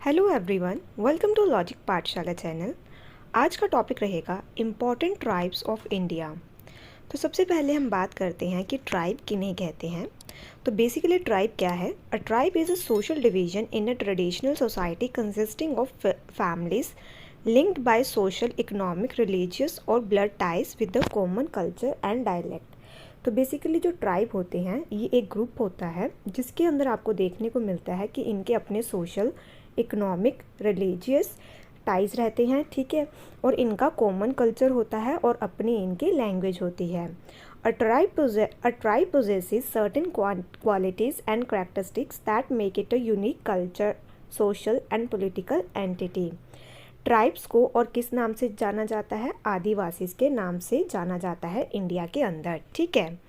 Hello everyone, welcome to logic Pathshala channel. आज का topic रहेगा इम्पॉर्टेंट ट्राइब्स ऑफ इंडिया। तो सबसे पहले हम बात करते हैं कि ट्राइब किन्हें कहते हैं। तो बेसिकली ट्राइब क्या है? A tribe is a social division in a traditional society consisting of families linked by social, economic, religious और blood ties with the common culture and dialect. तो बेसिकली जो ट्राइब होते हैं ये एक ग्रुप होता है जिसके अंदर आपको देखने को मिलता है कि इनके अपने सोशल, इकोनॉमिक, रिलीजियस टाइज रहते हैं, ठीक है, और इनका कॉमन कल्चर होता है और अपनी इनकी लैंग्वेज होती है। A tribe possesses certain qualities and characteristics that make it a unique culture, social and political entity। Tribes को और किस नाम से जाना जाता है? आदिवासी के नाम से जाना जाता है इंडिया के अंदर, ठीक है।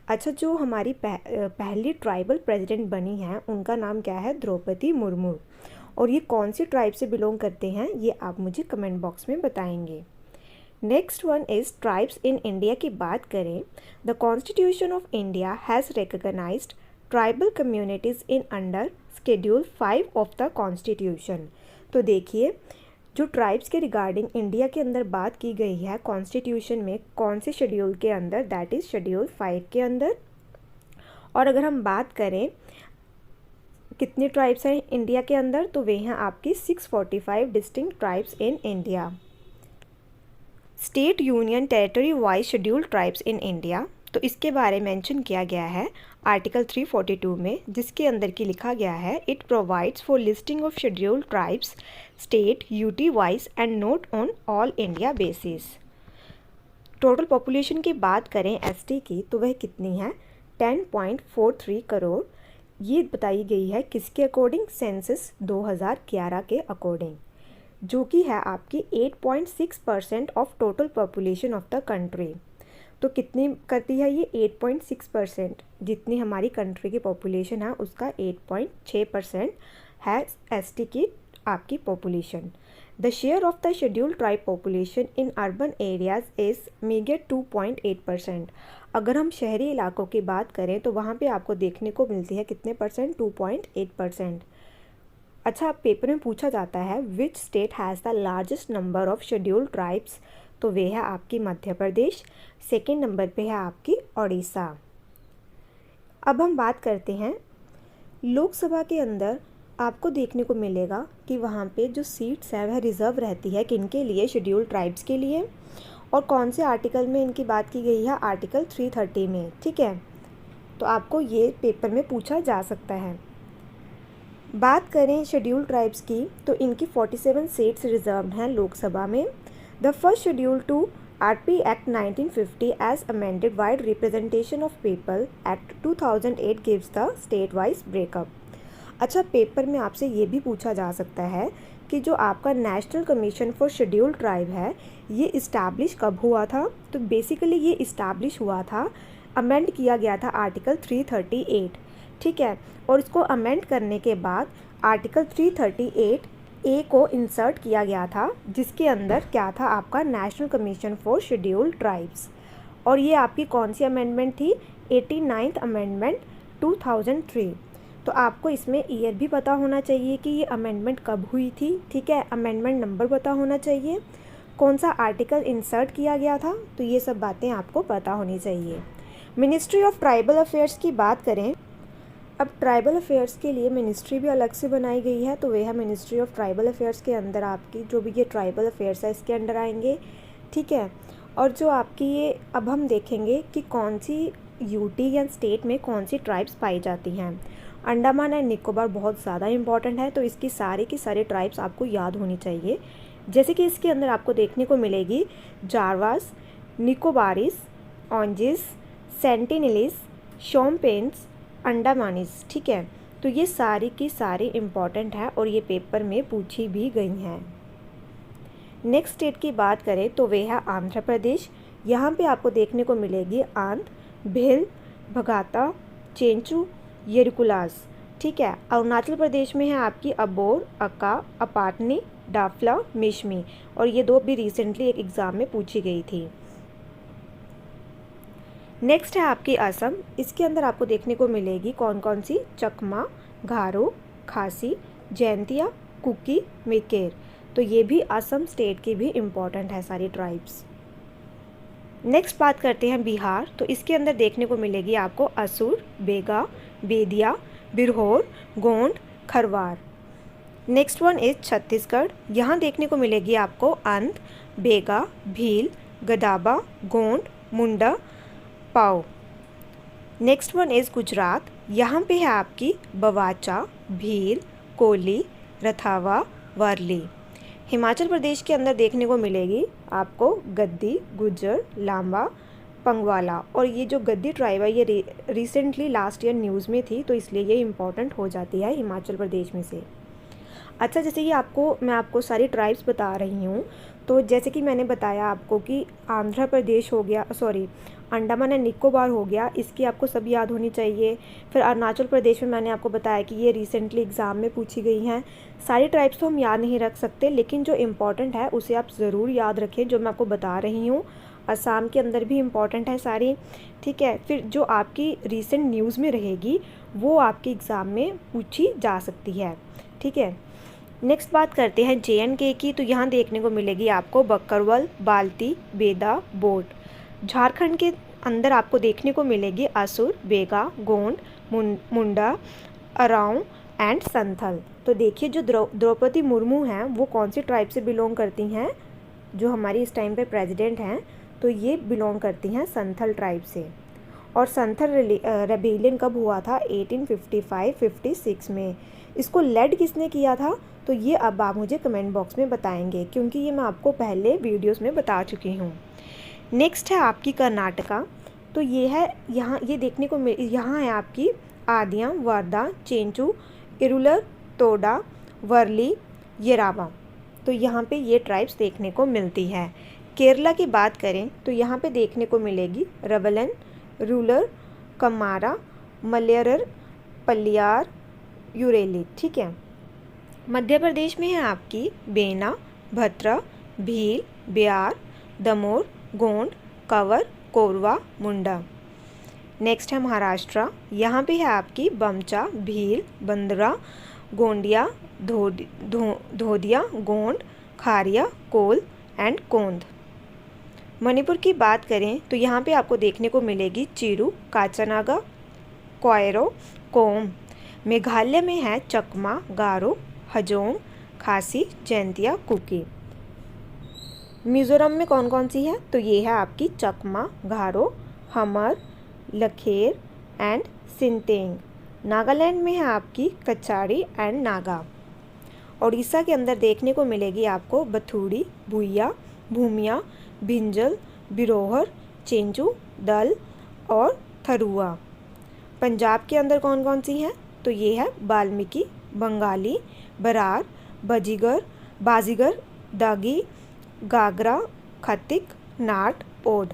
अच्छा, जो हमारी पहली ट्राइबल प्रेसिडेंट बनी हैं उनका नाम क्या है? द्रौपदी मुर्मू। और ये कौन सी ट्राइब से बिलोंग करते हैं ये आप मुझे कमेंट बॉक्स में बताएंगे। Next one is tribes in India की बात करें। The constitution of India has recognized tribal communities in under schedule 5 of the constitution. तो देखिए, जो ट्राइब्स के रिगार्डिंग इंडिया के अंदर बात की गई है कॉन्स्टिट्यूशन में, कौन से शेड्यूल के अंदर? दैट इज़ शेड्यूल 5 के अंदर। और अगर हम बात करें कितने ट्राइब्स हैं इंडिया के अंदर, तो वे हैं आपकी 645 distinct tribes in India. State, union, territory wise scheduled tribes in India, तो इसके बारे में मेंशन किया गया है आर्टिकल 342 में, जिसके अंदर की लिखा गया है it provides for listing of scheduled tribes state UT wise and note on all India basis. Total population की बात करें एसटी की, तो वह कितनी है? 10.43 करोड़। ये बताई गई है किसके अकॉर्डिंग? सेंसस 2011 के अकॉर्डिंग, जो कि है आपकी 8.6% of total population of the country. तो कितनी करती है ये? 8.6%। जितनी हमारी कंट्री की पॉपुलेशन है उसका 8.6% है एसटी की आपकी population. The share of the scheduled tribe population in urban areas is major 2.8%। अगर हम शहरी इलाकों की बात करें तो वहाँ पे आपको देखने को मिलती है कितने परसेंट? 2.8%। अच्छा, पेपर में पूछा जाता है which state has the largest number of scheduled tribes, तो वे है आपकी मध्य प्रदेश। सेकेंड नंबर पे है आपकी उड़ीसा। अब हम बात करते हैं लोकसभा के अंदर आपको देखने को मिलेगा कि वहाँ पे जो सीट्स है वह रिज़र्व रहती है किनके लिए? शेड्यूल्ड ट्राइब्स के लिए। और कौन से आर्टिकल में इनकी बात की गई है? आर्टिकल 330 में, ठीक है। तो आपको ये पेपर में पूछा जा सकता है। बात करें शेड्यूल्ड ट्राइब्स की, तो इनकी 47 सीट्स रिजर्व्ड हैं लोकसभा में। The first schedule to RP act 1950 as amended vide representation of people act 2008 gives the state wise breakup. अच्छा, पेपर में आपसे ये भी पूछा जा सकता है कि जो आपका national commission for scheduled tribe है ये इस्टेब्लिश कब हुआ था? तो बेसिकली ये इस्टेब्लिश हुआ था, अमेंड किया गया था आर्टिकल 338, ठीक है। और इसको अमेंड करने के बाद आर्टिकल 338 ए को इंसर्ट किया गया था, जिसके अंदर क्या था? आपका national commission for scheduled tribes. और ये आपकी कौन सी अमेंडमेंट थी? 89th amendment 2003। तो आपको इसमें ईयर भी पता होना चाहिए कि ये अमेंडमेंट कब हुई थी, ठीक है। अमेंडमेंट नंबर पता होना चाहिए, कौन सा आर्टिकल इंसर्ट किया गया था, तो ये सब बातें आपको पता होनी चाहिए। मिनिस्ट्री ऑफ ट्राइबल अफेयर्स की बात करें, अब ट्राइबल अफेयर्स के लिए मिनिस्ट्री भी अलग से बनाई गई है, तो वह है मिनिस्ट्री ऑफ ट्राइबल अफेयर्स के अंदर आपकी जो भी ये ट्राइबल अफेयर्स है इसके अंडर आएंगे, ठीक है। और जो आपकी ये अब हम देखेंगे कि कौन सी यूटी या स्टेट में कौन सी ट्राइब्स पाई जाती हैं। अंडमान एंड निकोबार बहुत ज़्यादा इंपॉर्टेंट है, तो इसकी सारी की सारी ट्राइब्स आपको याद होनी चाहिए। जैसे कि इसके अंदर आपको देखने को मिलेगी जारवास, निकोबारिस, ऑन्जिस, सेंटिनलीज, शोम्पेन्स, अंडमानीज, ठीक है। तो ये सारी की सारी इम्पॉर्टेंट है और ये पेपर में पूछी भी गई हैं। नेक्स्ट स्टेट की बात करें तो वे है आंध्र प्रदेश। यहाँ पे आपको देखने को मिलेगी आंध्र, भिल, भगाता, चेंचू, येरुकुलास, ठीक है। अरुणाचल प्रदेश में है आपकी अबोर, अक्का, अपाटनी, डाफला, मिशमी, और ये दो भी रिसेंटली एक एग्ज़ाम में पूछी गई थी। नेक्स्ट है आपकी असम। इसके अंदर आपको देखने को मिलेगी कौन कौन सी? चकमा, गारो, खासी, जैंतिया, कुकी, मिकेर। तो ये भी असम स्टेट की भी इम्पॉर्टेंट है सारी ट्राइब्स। नेक्स्ट बात करते हैं बिहार। तो इसके अंदर देखने को मिलेगी आपको Asur, Baiga, Bedia, Birhor, Gond, Kharwar. Next one is Chhattisgarh. यहाँ देखने को मिलेगी आपको अंध, बेगा, भील, गदाबा, गोंड, मुंडा, पाओ। Next one is Gujarat. यहाँ पे है आपकी बवाचा, भील, कोली, रथावा, वारली। हिमाचल प्रदेश के अंदर देखने को मिलेगी आपको गद्दी, गुज्जर, लांबा, पंगवाला। और ये जो गद्दी ट्राइब है ये रिसेंटली लास्ट ईयर न्यूज़ में थी, तो इसलिए ये इम्पॉर्टेंट हो जाती है हिमाचल प्रदेश में से। अच्छा, जैसे कि मैं आपको सारी ट्राइब्स बता रही हूँ, तो जैसे कि मैंने बताया आपको कि आंध्र प्रदेश हो गया, अंडमान एंड निकोबार हो गया, इसकी आपको सब याद होनी चाहिए। फिर अरुणाचल प्रदेश में मैंने आपको बताया कि ये रिसेंटली एग्ज़ाम में पूछी गई हैं। सारी ट्राइब्स तो हम याद नहीं रख सकते, लेकिन जो इम्पॉर्टेंट है उसे आप ज़रूर याद रखें, जो मैं आपको बता रही हूँ। असम के अंदर भी इम्पॉर्टेंट है सारी, ठीक है। फिर जो आपकी रिसेंट न्यूज़ में रहेगी वो आपके एग्ज़ाम में पूछी जा सकती है, ठीक है। नेक्स्ट बात करते हैं JNK की। तो यहाँ देखने को मिलेगी आपको बकरवल, बाल्टी, बेदा, बोट। झारखंड के अंदर आपको देखने को मिलेगी असुर, बेगा, गोंड, मुंडा, अराऊ एंड संथल। तो देखिए जो द्रौपदी मुर्मू हैं वो कौन सी ट्राइब से बिलोंग करती हैं, जो हमारी इस टाइम पे प्रेसिडेंट हैं, तो ये बिलोंग करती हैं संथल ट्राइब से। और संथल रेबेलियन कब हुआ था? 1855-56 में। इसको लेड किसने किया था? तो ये अब आप मुझे कमेंट बॉक्स में बताएंगे, क्योंकि ये मैं आपको पहले वीडियोस में बता चुकी हूँ। नेक्स्ट है आपकी कर्नाटका। तो ये है यहाँ, ये देखने को यहाँ है आपकी आदियाँ, वारदा, चेंचू, इरुलर, तोडा, वर्ली, येरावा। तो यहाँ पे ये ट्राइब्स देखने को मिलती है। केरला की बात करें तो यहाँ पे देखने को मिलेगी रवलन, रूलर, कमारा, मलयारर, पल्लियार, यूरेली, ठीक है। मध्य प्रदेश में है आपकी बेना, भत्रा, भील, ब्यार, दमोर, गोंड, कंवर, कोरवा, मुंडा। नेक्स्ट है महाराष्ट्र। यहाँ पे है आपकी बमचा, भील, बंदरा, गोंडिया, धोदिया, गोंड, खारिया, कोल एंड कोंद। मणिपुर की बात करें तो यहाँ पे आपको देखने को मिलेगी चिरू, काचानागा, क्वायरो, कोम। मेघालय में है चकमा, गारो, हजोंग, खासी, जैंतिया, कुकी। मिज़ोरम में कौन कौन सी है? तो ये है आपकी चकमा, गारो, हमर, लखेर एंड सिंतेंग। नागालैंड में है आपकी कचारी एंड नागा। उड़ीसा के अंदर देखने को मिलेगी आपको बथुड़ी, भुइया, भूमिया, भिंजल, बिरोहर, चेंचू, दल और थरुआ। पंजाब के अंदर कौन कौन सी हैं? तो ये है बाल्मीकि, बंगाली, बरार, बाजीगर, दागी, गागरा, खतिक, नाट, ओड।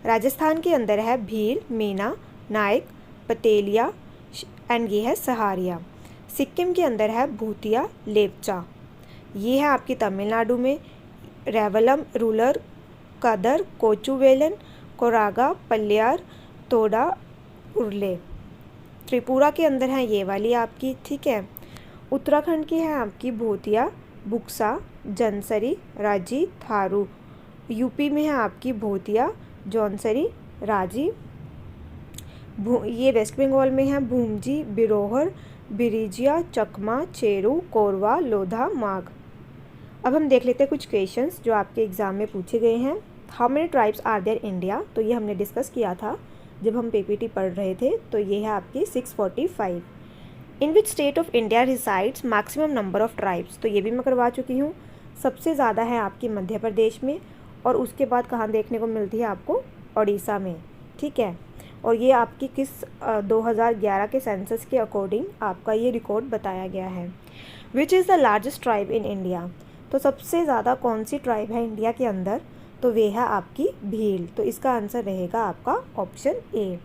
राजस्थान के अंदर है भील, मीना, नायक, पतेलिया एंड ये है सहारिया। सिक्किम के अंदर है भूतिया, लेपचा। ये है आपकी तमिलनाडु में रेवलम, रूलर, कदर, कोचुवेलन, कोरागा, पल्लियार, तोडा, उर्ले। त्रिपुरा के अंदर है ये वाली आपकी, ठीक है। उत्तराखंड की है आपकी भूतिया, बुक्सा, जौनसरी, राजी, थारू। यूपी में है आपकी भूतिया, जौनसरी, राजी। ये वेस्ट बंगाल में है भूमजी, बिरोहर, बिरिजिया, चकमा, चेरू, कोरवा, लोधा, माघ। अब हम देख लेते हैं कुछ क्वेश्चंस जो आपके एग्ज़ाम में पूछे गए हैं। How many tribes are there India? तो ये हमने डिस्कस किया था जब हम PPT पढ़ रहे थे। तो ये है आपकी 645। In which state of India resides maximum number of tribes? तो ये भी मैं करवा चुकी हूँ। सबसे ज़्यादा है आपकी मध्य प्रदेश में, और उसके बाद कहाँ देखने को मिलती है आपको? उड़ीसा में, ठीक है। और ये आपकी किस 2011 के सेंसस के अकॉर्डिंग आपका ये रिकॉर्ड बताया गया है। विच is the largest tribe in India? तो सबसे ज़्यादा कौन सी ट्राइब है इंडिया के अंदर? तो वे है आपकी भील। तो इसका आंसर रहेगा आपका option A.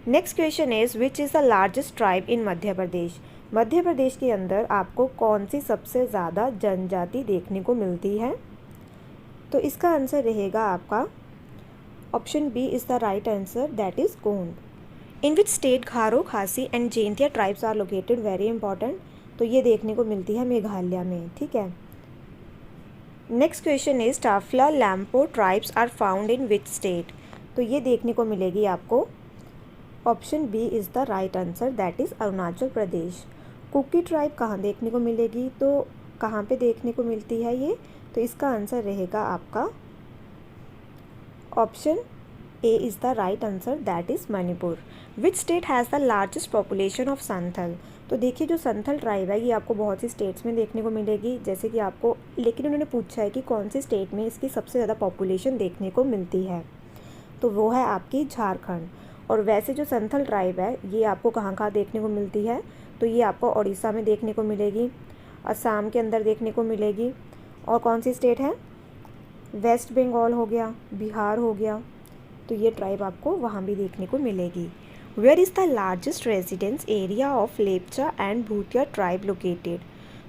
Next question is which is the largest tribe in Madhya Pradesh? Madhya Pradesh के अंदर आपको कौन सी सबसे ज़्यादा जनजाति देखने को मिलती है? तो इसका आंसर रहेगा आपका option B is the right answer, that is Gond. In which state Garo, Khasi and Jaintia tribes are located? Very important. तो ये देखने को मिलती है मेघालय में, ठीक है। Next question is Tafla Lampo tribes are found in which state. तो ये देखने को मिलेगी आपको, option B is the right answer, that is Arunachal Pradesh. Kuki tribe कहाँ देखने को मिलेगी, तो कहाँ पे देखने को मिलती है ये, तो इसका आंसर रहेगा आपका option A is the right answer, that is Manipur. Which state has the largest population of Santhal. तो देखिए जो संथल ट्राइब है ये आपको बहुत सी स्टेट्स में देखने को मिलेगी, जैसे कि आपको, लेकिन उन्होंने पूछा है कि कौन सी स्टेट में इसकी सबसे ज़्यादा पॉपुलेशन देखने को मिलती है, तो वो है आपकी झारखंड। और वैसे जो संथल ट्राइब है ये आपको कहाँ कहाँ देखने को मिलती है, तो ये आपको उड़ीसा में देखने को मिलेगी, असम के अंदर देखने को मिलेगी, और कौन सी स्टेट है, वेस्ट बंगाल हो गया, बिहार हो गया, तो ये ट्राइब आपको वहाँ भी देखने को मिलेगी। Where is the largest residence area of Lepcha and Bhutia tribe located.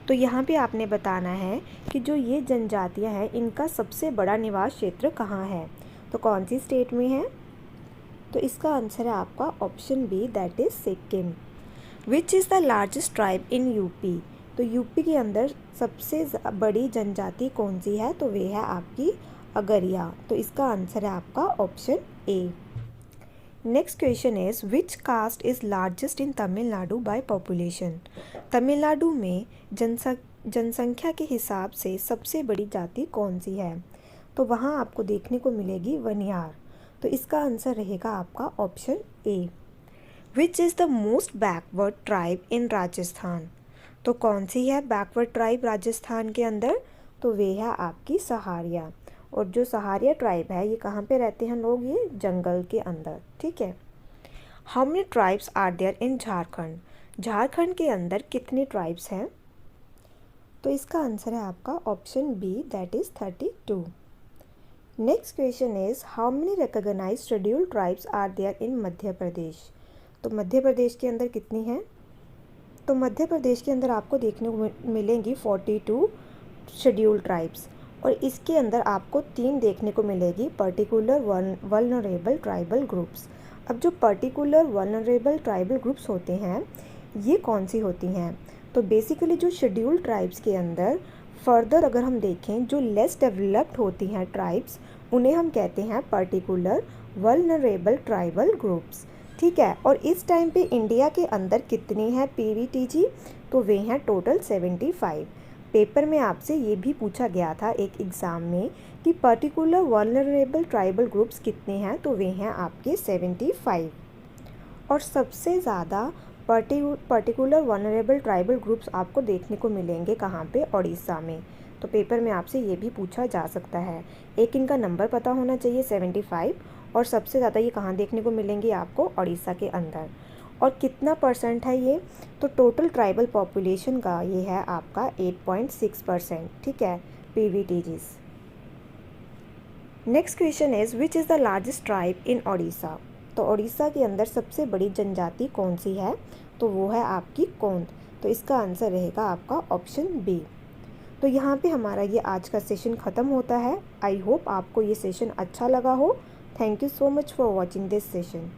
तो यहाँ पे आपने बताना है कि जो ये जनजातियाँ हैं इनका सबसे बड़ा निवास क्षेत्र कहाँ है, तो कौन सी स्टेट में है, तो इसका आंसर है आपका option B, that is Sikkim. Which is the largest tribe in UP. UP यूपी के अंदर सबसे बड़ी जनजाति कौन सी है, तो वे है आपकी अगरिया। तो इसका आंसर है आपका option A. Next question is which caste is largest in Tamil Nadu by population. Tamil Nadu में जनसंख्या के हिसाब से सबसे बड़ी जाति कौन सी है, तो वहाँ आपको देखने को मिलेगी वनियार। तो इसका आंसर रहेगा आपका option A. Which is the most backward tribe in Rajasthan. तो कौन सी है बैकवर्ड ट्राइब राजस्थान के अंदर, तो वे है आपकी सहारिया। और जो सहारिया ट्राइब है ये कहाँ पे रहते हैं लोग, ये जंगल के अंदर, ठीक है। How many tribes are there in Jharkhand. Jharkhand के अंदर कितने ट्राइब्स हैं, तो इसका आंसर है आपका option B, that is 32। Next question is how many recognised scheduled tribes are there in Madhya Pradesh. तो मध्य प्रदेश के अंदर कितनी हैं, तो मध्य प्रदेश के अंदर आपको देखने को मिलेंगी 42 शेड्यूल्ड ट्राइब्स, और इसके अंदर आपको 3 देखने को मिलेगी पर्टिकुलर वल्नरेबल ट्राइबल ग्रुप्स। अब जो पर्टिकुलर वल्नरेबल ट्राइबल ग्रुप्स होते हैं ये कौन सी होती हैं, तो बेसिकली जो शेड्यूल्ड ट्राइब्स के अंदर फर्दर अगर हम देखें जो लेस डेवलप्ड होती हैं ट्राइब्स, उन्हें हम कहते हैं पर्टिकुलर वल्नरेबल ट्राइबल ग्रुप्स, ठीक है। और इस टाइम पे इंडिया के अंदर कितनी हैं पीवीटीजी, तो वे हैं टोटल 75। पेपर में आपसे ये भी पूछा गया था एक एग्ज़ाम में कि पर्टिकुलर वल्नरेबल ट्राइबल ग्रुप्स कितने हैं, तो वे हैं आपके 75। और सबसे ज़्यादा पर्टिकुलर वल्नरेबल ट्राइबल ग्रुप्स आपको देखने को मिलेंगे कहाँ पे, उड़ीसा में। तो पेपर में आपसे ये भी पूछा जा सकता है। एक इनका नंबर पता होना चाहिए 75, और सबसे ज़्यादा ये कहाँ देखने को मिलेंगे आपको, उड़ीसा के अंदर। और कितना परसेंट है ये, तो टोटल ट्राइबल पॉपुलेशन का ये है आपका 8.6%, ठीक है, PVTGs. Next question is which is the largest tribe इन उड़ीसा। तो उड़ीसा के अंदर सबसे बड़ी जनजाति कौन सी है, तो वो है आपकी कोंद। तो इसका आंसर रहेगा आपका ऑप्शन बी। तो यहाँ पे हमारा ये आज का सेशन ख़त्म होता है। आई होप आपको ये सेशन अच्छा लगा हो। Thank you so much for watching this session.